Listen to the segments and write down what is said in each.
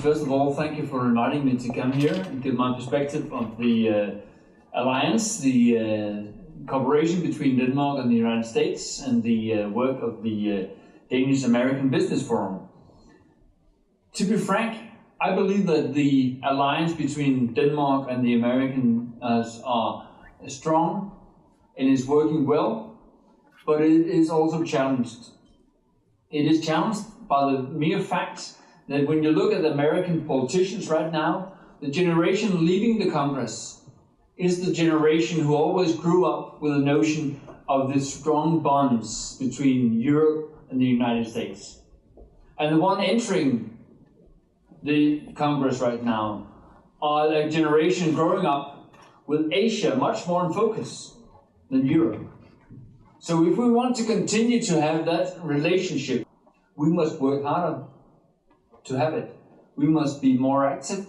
first of all, thank you for inviting me to come here and give my perspective of the alliance, the cooperation between Denmark and the United States, and the work of the Danish-American Business Forum. To be frank, I believe that the alliance between Denmark and the Americans are strong and is working well, but it is also challenged. It is challenged by the mere fact that when you look at American politicians right now, the generation leaving the Congress is the generation who always grew up with the notion of the strong bonds between Europe and the United States. And the one entering the Congress right now are a generation growing up with Asia much more in focus than Europe. So if we want to continue to have that relationship, we must work harder to have it. We must be more active,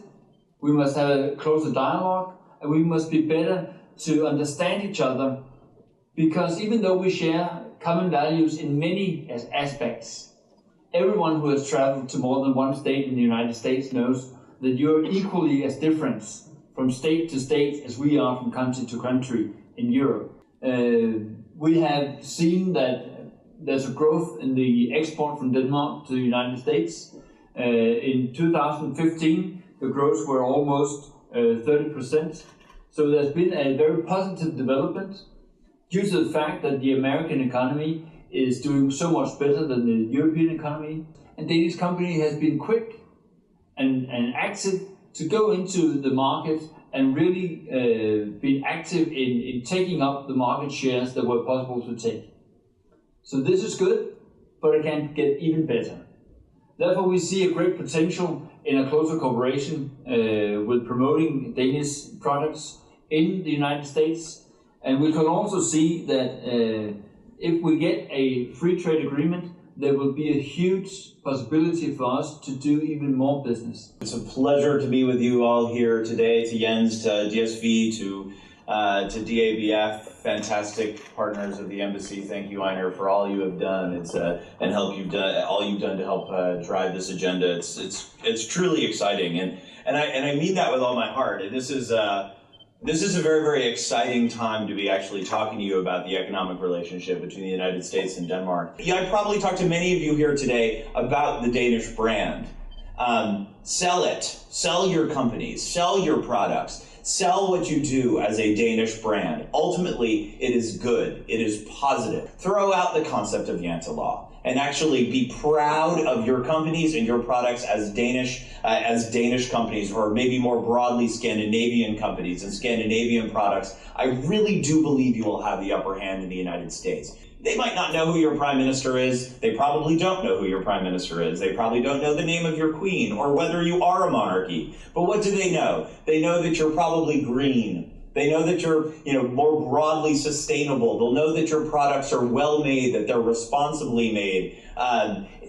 we must have a closer dialogue, and we must be better to understand each other, because even though we share common values in many aspects, everyone who has traveled to more than one state in the United States knows that you're equally as different from state to state as we are from country to country in Europe. We have seen that there's a growth in the export from Denmark to the United States. In 2015, the growth were almost 30%. So there's been a very positive development due to the fact that the American economy is doing so much better than the European economy. And Danish company has been quick and active to go into the market and really been active in taking up the market shares that were possible to take. So this is good, but it can get even better. Therefore, we see a great potential in a closer cooperation with promoting Danish products in the United States. And we can also see that if we get a free trade agreement, there will be a huge possibility for us to do even more business. It's a pleasure to be with you all here today, to Jens, to DSV, to DABF, fantastic partners of the embassy. Thank you, Einar, for all you have done. And all you've done to help drive this agenda. It's truly exciting, and I mean that with all my heart. And this is a very, very exciting time to be actually talking to you about the economic relationship between the United States and Denmark. Yeah, I probably talked to many of you here today about the Danish brand. Sell it. Sell your companies. Sell your products. Sell what you do as a Danish brand. Ultimately, it is good. It is positive. Throw out the concept of Jante law and actually be proud of your companies and your products as Danish companies, or maybe more broadly Scandinavian companies and Scandinavian products. I really do believe you will have the upper hand in the United States. They might not know who your prime minister is. They probably don't know who your prime minister is. They probably don't know the name of your queen or whether you are a monarchy. But what do they know? They know that you're probably green. They know that you're, more broadly sustainable. They'll know that your products are well made, that they're responsibly made.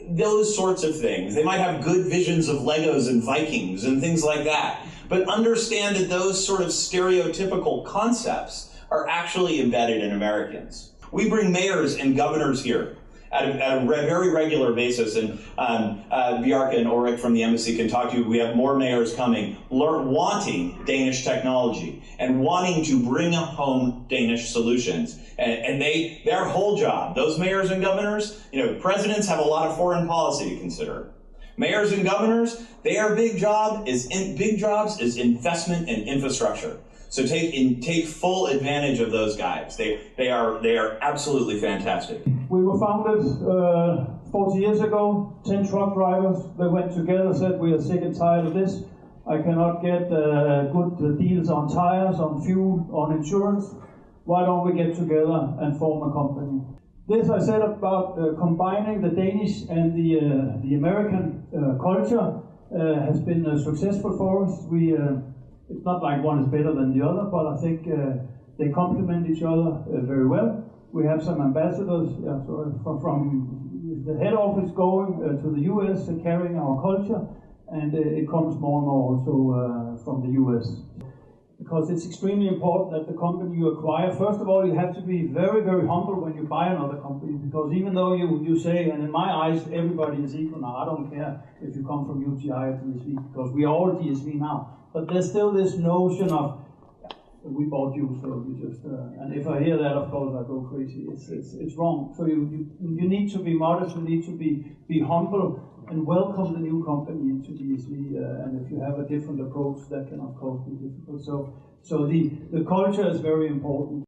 Those sorts of things. They might have good visions of Legos and Vikings and things like that. But understand that those sort of stereotypical concepts are actually embedded in Americans. We bring mayors and governors here at a very regular basis, and Bjørn and Ulrik from the embassy can talk to you. We have more mayors coming, wanting Danish technology and wanting to bring home Danish solutions. And their whole job, those mayors and governors, presidents have a lot of foreign policy to consider. Mayors and governors, their big jobs is investment and infrastructure. So take full advantage of those guys. They are absolutely fantastic. We were founded 40 years ago. 10 truck drivers. They went together, said, "We are sick and tired of this. I cannot get good deals on tires, on fuel, on insurance. Why don't we get together and form a company?" This I said about combining the Danish and the American culture has been successful for us. It's not like one is better than the other, but I think they complement each other very well. We have some ambassadors from the head office going to the US carrying our culture, and it comes more and more also from the US. because it's extremely important that the company you acquire, first of all, you have to be very, very humble when you buy another company, because even though you say, and in my eyes, everybody is equal now, I don't care if you come from UTI or DSV, because we are all DSV now, but there's still this notion of, we bought you, so you just, and if I hear that, of course, I go crazy. It's wrong. So you need to be modest, you need to be humble, and welcome the new company into DSV, and if you have a different approach, that can of course be difficult. So the culture is very important.